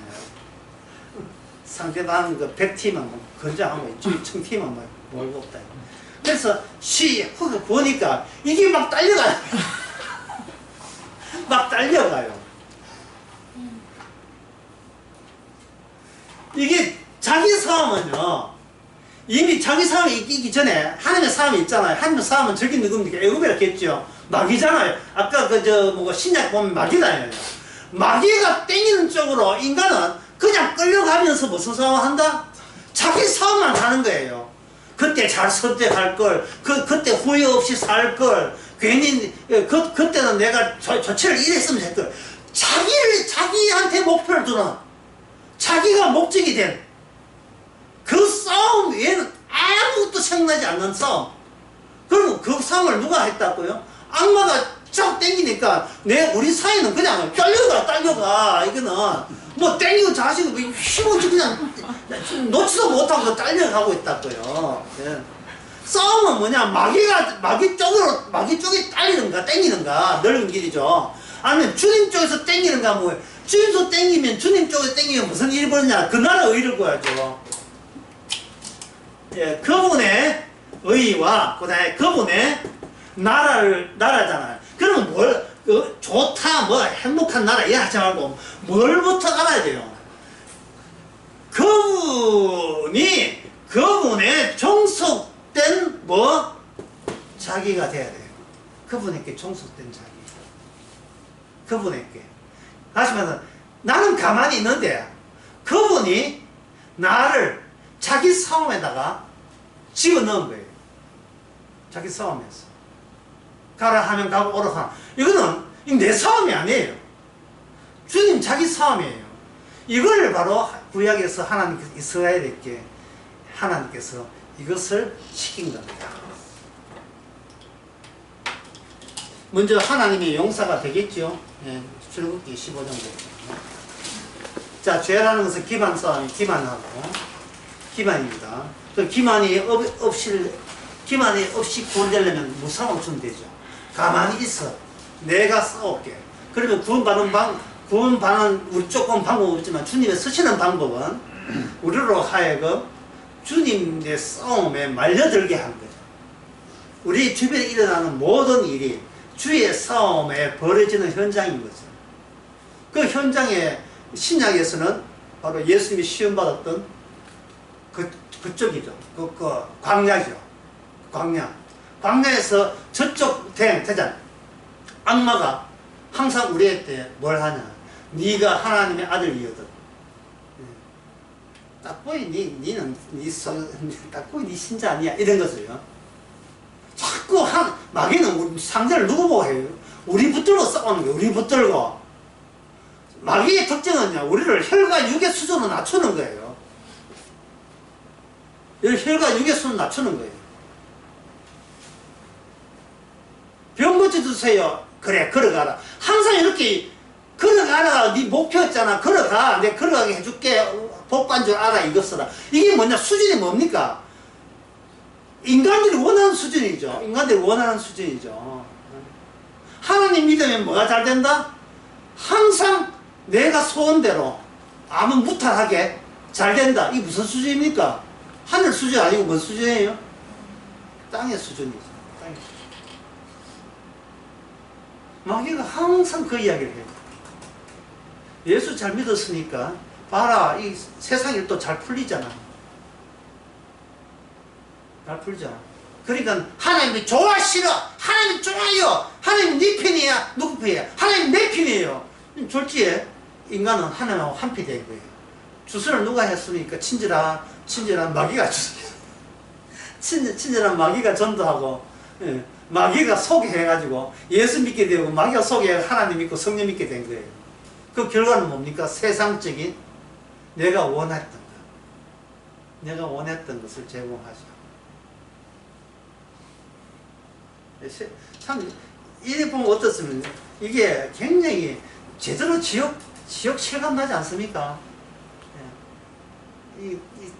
상대방 그 100팀은 건장하고 청팀은 몰고 없다. 그래서 훅 보니까 이게 막 딸려가요. 막 딸려가요. 이게 자기 싸움은요, 이미 자기 싸움이 이기기 전에 하나님의 싸움이 있잖아요. 하나님의 싸움은 저기 누굽니까? 애굽이라고 했죠. 마귀잖아요. 아까 신약 보면 마귀잖아요. 마귀가 땡기는 쪽으로 인간은 그냥 끌려가면서 무슨 싸움을 한다? 자기 싸움만 하는 거예요. 그때 잘 선택할 걸, 그때 후회 없이 살 걸, 괜히, 그때는 내가 조치를 이랬으면 될 걸. 자기한테 목표를 두는, 자기가 목적이 된, 그 싸움 외에는 아무것도 생각나지 않는 싸움. 그러면 그 싸움을 누가 했다고요? 악마가 쫙 땡기니까, 우리 사이는 그냥 딸려가. 이거는, 뭐 땡기고 자식을 힘없이 그냥 놓지도 못하고 딸려가고 있다고요. 예. 싸움은 뭐냐? 마귀 쪽에 딸리는가, 땡기는가, 넓은 길이죠. 아니면 주님 쪽에서 땡기는가, 주님 쪽 땡기면, 주님 쪽에 땡기면 무슨 일이 벌어지냐? 그 나라 의를 구하죠. 예, 그분의 의와, 그 다음에 그분의 나라잖아요. 그러면 좋다, 행복한 나라, 이 하지 말고, 뭘부터 알아야 돼요? 그분의 종속된 자기가 돼야 돼요. 그분에게 종속된 자기. 그분에게. 다시 말해서, 나는 가만히 있는데, 그분이 나를 자기 싸움에다가 집어넣은 거예요. 자기 싸움에서. 가라 하면 가고 오라 하면. 이거는 내 싸움이 아니에요. 주님 자기 싸움이에요. 이걸 바로 구약에서 하나님께서 이스라엘에게 하나님께서 이것을 시킨 겁니다. 먼저 하나님의 용사가 되겠죠. 예, 출애굽기 15장. 자, 죄라는 것은 기반 싸움이 기반입니다. 그 기반이 없이 구원되려면 무상으로 주면 되죠. 가만히 있어. 내가 싸울게. 그러면 구원받는 우리 조금 방법이 없지만 주님의 쓰시는 방법은 우리로 하여금 주님의 싸움에 말려들게 하는 거죠. 우리 주변에 일어나는 모든 일이 주의 싸움에 벌어지는 현장인 거죠. 그 현장에 신약에서는 바로 예수님이 시험받았던 그쪽이죠. 광야죠. 광야에서 저쪽 대장 악마가 항상 우리한테 뭘 하냐? 네가 하나님의 아들이거든. 딱 보니 니는 딱 보니 네 신자 아니야? 이런 것을요. 자꾸 마귀는 우리 상대를 누구 보고 해요? 우리 붙들고 싸우는 거예요. 우리 붙들고. 마귀의 특징은요, 우리를 혈과 육의 수준으로 낮추는 거예요. 혈과 육의 수준으로 낮추는 거예요. 병 고쳐주세요. 그래, 걸어가라. 항상 이렇게 걸어가라. 네 목표였잖아. 걸어가. 내가 걸어가게 해줄게. 복받는 줄 알아. 이것으라. 이게 뭐냐? 수준이 뭡니까? 인간들이 원하는 수준이죠. 인간들이 원하는 수준이죠. 하나님 믿으면 뭐가 잘 된다? 항상 내가 소원대로 아무 무탈하게 잘 된다. 이게 무슨 수준입니까? 하늘 수준 아니고 뭔 수준이에요? 땅의 수준이죠. 땅의 수준. 마귀가 항상 그 이야기를 해요. 예수 잘 믿었으니까 봐라, 이 세상 일도 잘 풀리잖아. 잘 풀리잖아. 그러니까 하나님이 좋아 싫어, 하나님이 좋아요, 하나님 네 편이야, 누구 편이야, 하나님 내 편이에요. 졸지에 인간은 하나님하고 한편이 된 거예요. 주선을 누가 했습니까? 친절한 마귀가 친절한 마귀가 전도하고, 예, 마귀가 소개해가지고 예수 믿게 되고 마귀가 소개해 하나님 믿고 성령 믿게 된 거예요. 그 결과는 뭡니까? 세상적인 내가 원했던 것, 내가 원했던 것을 제공하죠. 참 이래 보면 어떻습니까? 이게 굉장히 제대로 지역 실감 나지 않습니까? 이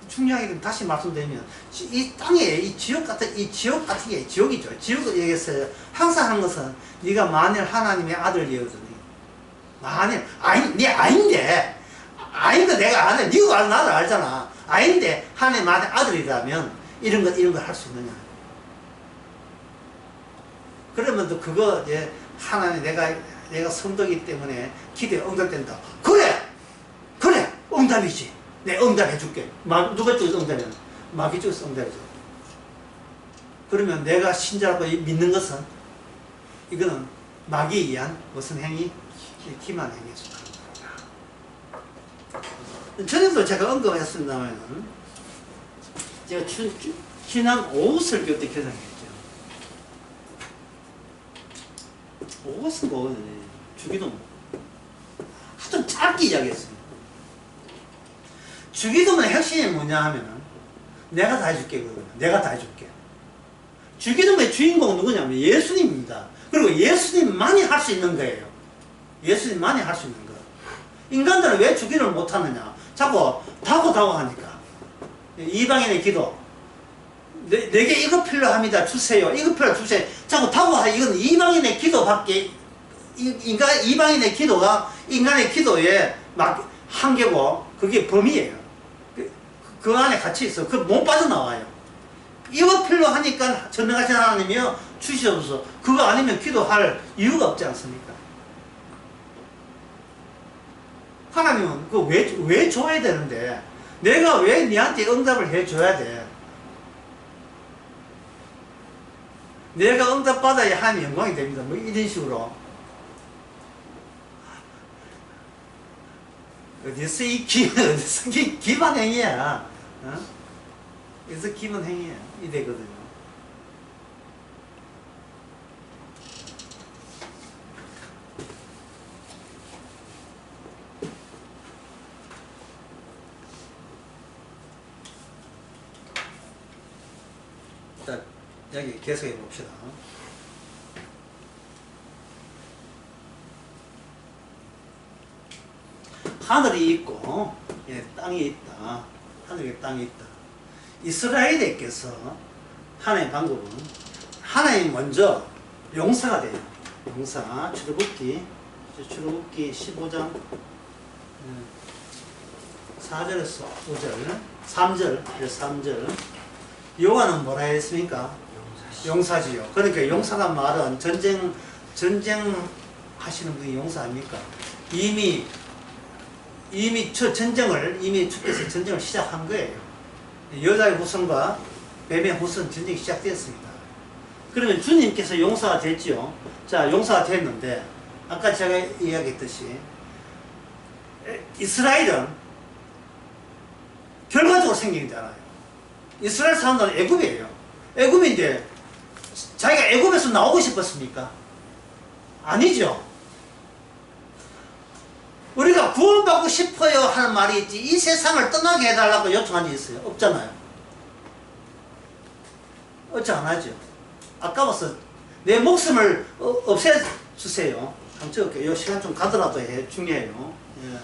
중요하게 다시 말씀드리면, 이 땅에 이 지역 같은 게 지옥이죠. 지옥을 얘기했어요. 항상 하는 것은 네가 만일 하나님의 아들이었더니, 만일 네 아닌데 내가 아네, 네가 나를 알잖아. 아닌데 하나님 아들이라면 이런 걸 할 수 있느냐? 그러면 또 그거 이제 하나님 내가 성도이기 때문에 기도에 응답된다. 그래 응답이지. 내 응답해줄게. 누가 쪽에서 응답해? 마귀 쪽에서 응답해줘. 그러면 내가 신자라고 믿는 것은, 이거는 마귀에 의한 무슨 행위? 기만 행위에 속하는 거다. 전에도 제가 언급했습니다만, 제가 지난 오후 설교 때 개상했죠. 오후는 뭐거든요. 주기도 아주 짧게 이야기했어요. 주기도문의 핵심이 뭐냐 하면은, 내가 다 해줄게. 그러면 내가 다 해줄게. 주기도문의 주인공은 누구냐면 예수님입니다. 그리고 예수님만이 할 수 있는 거예요. 예수님만이 할 수 있는 거. 인간들은 왜 주기도를 못하느냐? 자꾸 다고 하니까. 이방인의 기도, 내게 이거 필요합니다. 주세요. 이거 주세요. 자꾸 다고 하니까, 이건 이방인의 기도밖에, 이방인의 기도가 인간의 기도에 막 한계고, 그게 범위예요. 그 안에 같이 있어. 그 못 빠져나와요. 이거 필요하니까 전능하신 하나님이여 주시옵소서. 그거 아니면 기도할 이유가 없지 않습니까? 하나님은 그 왜 줘야 되는데, 내가 왜 니한테 응답을 해줘야 돼? 내가 응답받아야 하나님 영광이 됩니다. 뭐 이런 식으로. 어디서 어디서 기만 행위야. 어? 어디서 기만 행위야. 이래거든요. 일단, 여기 계속해 봅시다. 하늘이 있고, 예, 땅이 있다. 하늘에 땅이 있다. 이스라엘에게서 하나님의 방법은, 하나님 먼저 용사가 돼요. 용사. 출애굽기 15장 4절에서 5절, 3절. 여호와는 뭐라 했습니까? 용사지요. 그러니까 용사란 말은 전쟁 하시는 분이 용사 아닙니까? 이미 주께서 전쟁을 시작한 거예요. 여자의 후손과 뱀의 후손 전쟁이 시작되었습니다. 그러면 주님께서 용사가 됐지요. 자, 용사가 됐는데, 아까 제가 이야기했듯이, 이스라엘은 결과적으로 생긴 줄 알아요. 이스라엘 사람들은 애굽이에요. 애굽인데, 자기가 애굽에서 나오고 싶었습니까? 아니죠. 우리가 구원받고 싶어요 하는 말이 있지, 이 세상을 떠나게 해달라고 요청한 적 있어요? 없잖아요. 어찌 안 하죠. 아까워서 내 목숨을 없애줄 주세요. 한번 적을게요. 이 시간 좀 가더라도 중요해요. 예.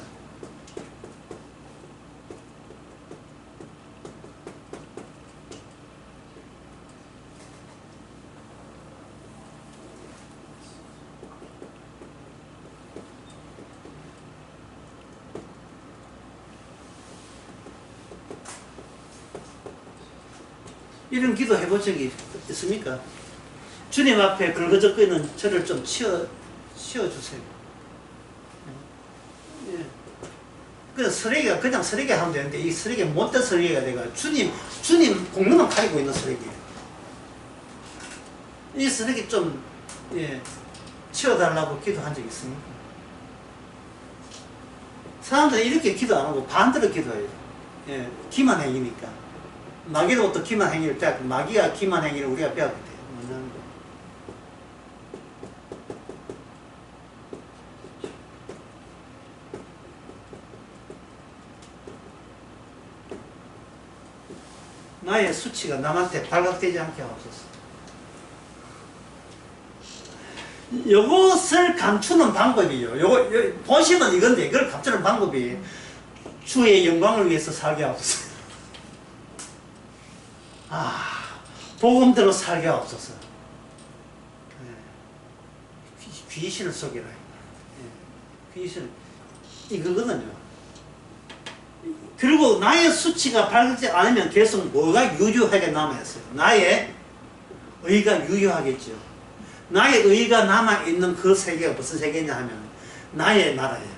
이런 기도 해본 적이 있습니까? 주님 앞에 걸거적거 있는 저를 좀 치워주세요. 예. 그 쓰레기가 그냥 쓰레기 하면 되는데 이 쓰레기 못된 쓰레기가 내가 주님 공로만 가지고 있는 쓰레기예요. 이 쓰레기 좀 치워달라고 기도한 적이 있습니까? 사람들은 이렇게 기도 안 하고 반대로 기도해요. 예, 기만행위니까. 마귀로부터 기만행위를 빼앗고 마귀가 기만행위를 우리가 빼앗게 돼요. 뭐냐는 거. 나의 수치가 남한테 발각되지 않게 하옵소서. 요것을 감추는 방법이요. 요거 본심은 이건데 이걸 감추는 방법이 주의 영광을 위해서 살게 하옵소서. 복음대로 살게 하옵소서. 귀신을 속이라. 귀신 이거거든요. 그리고 나의 수치가 밝지 않으면 계속 뭐가 유효하게 남아있어요. 나의 의가 유효하겠죠. 나의 의가 남아있는 그 세계가 무슨 세계냐 하면 나의 나라예요.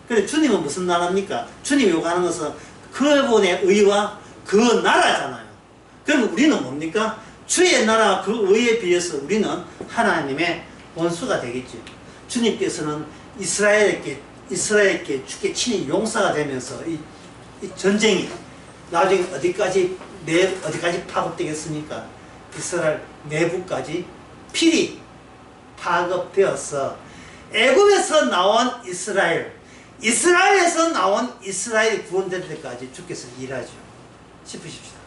그런데 주님은 무슨 나라입니까? 주님이 요구하는 것은 그분의 의와 그 나라잖아요. 그럼 우리는 뭡니까? 주의 나라 그 의에 비해서 우리는 하나님의 원수가 되겠죠. 주님께서는 이스라엘에게 주께 친히 용사가 되면서 이 전쟁이 나중에 어디까지 파급되겠습니까? 이스라엘 내부까지 필히 파급되어서 애굽에서 나온 이스라엘에서 나온 이스라엘이 구원될 때까지 주께서 일하죠. 싶으십시오.